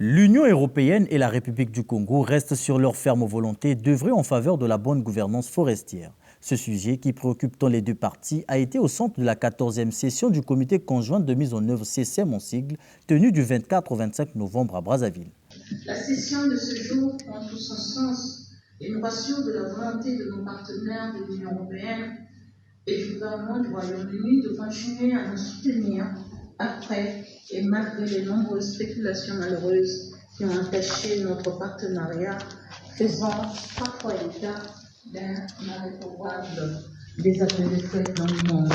L'Union européenne et la République du Congo restent sur leur ferme volonté d'œuvrer en faveur de la bonne gouvernance forestière. Ce sujet, qui préoccupe tant les deux parties, a été au centre de la 14e session du comité conjoint de mise en œuvre CCM en sigle, tenue du 24 au 25 novembre à Brazzaville. La session de ce jour prend tout son sens et nous rassure de la volonté de nos partenaires de l'Union européenne et du gouvernement du Royaume-Uni de continuer à nous soutenir après et malgré les nombreuses spéculations malheureuses qui ont entaché notre partenariat, faisant parfois état d'un irrécoverable désaccord de fait dans le monde.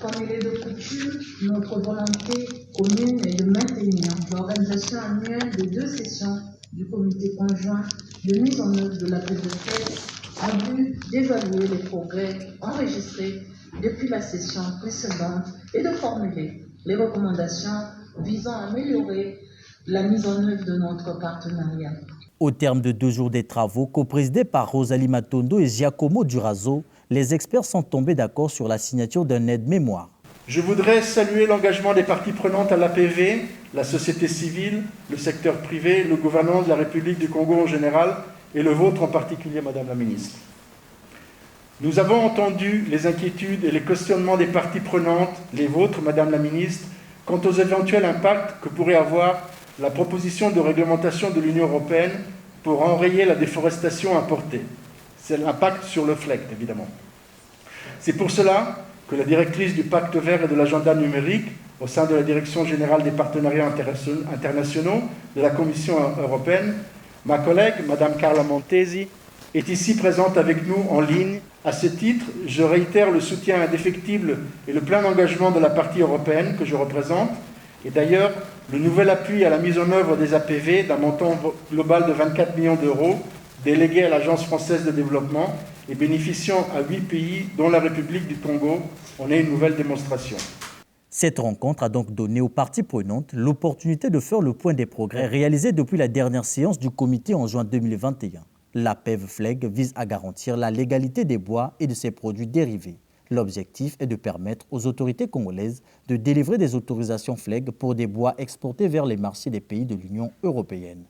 Comme il est de coutume, notre volonté commune est de maintenir l'organisation annuelle de 2 sessions du comité conjoint de mise en œuvre de la paix de paix en vue d'évaluer les progrès enregistrés depuis la session précédente et de formuler les recommandations visant à améliorer la mise en œuvre de notre partenariat. Au terme de 2 jours des travaux, coprésidés par Rosalie Matondo et Giacomo Durazo, les experts sont tombés d'accord sur la signature d'un aide-mémoire. Je voudrais saluer l'engagement des parties prenantes à l'APV, la société civile, le secteur privé, le gouvernement de la République du Congo en général et le vôtre en particulier, Madame la Ministre. Nous avons entendu les inquiétudes et les questionnements des parties prenantes, les vôtres, Madame la Ministre, quant aux éventuels impacts que pourrait avoir la proposition de réglementation de l'Union européenne pour enrayer la déforestation importée. C'est l'impact sur le FLEGT, évidemment. C'est pour cela que la directrice du Pacte vert et de l'agenda numérique, au sein de la Direction générale des partenariats internationaux de la Commission européenne, ma collègue, Madame Carla Montesi, est ici présente avec nous en ligne. À ce titre, je réitère le soutien indéfectible et le plein engagement de la partie européenne que je représente, et d'ailleurs le nouvel appui à la mise en œuvre des APV d'un montant global de 24 millions d'euros, délégué à l'Agence française de développement et bénéficiant à 8 pays, dont la République du Congo, en est une nouvelle démonstration. Cette rencontre a donc donné aux parties prenantes l'opportunité de faire le point des progrès réalisés depuis la dernière séance du comité en juin 2021. La PEV-FLEG vise à garantir la légalité des bois et de ses produits dérivés. L'objectif est de permettre aux autorités congolaises de délivrer des autorisations FLEG pour des bois exportés vers les marchés des pays de l'Union européenne.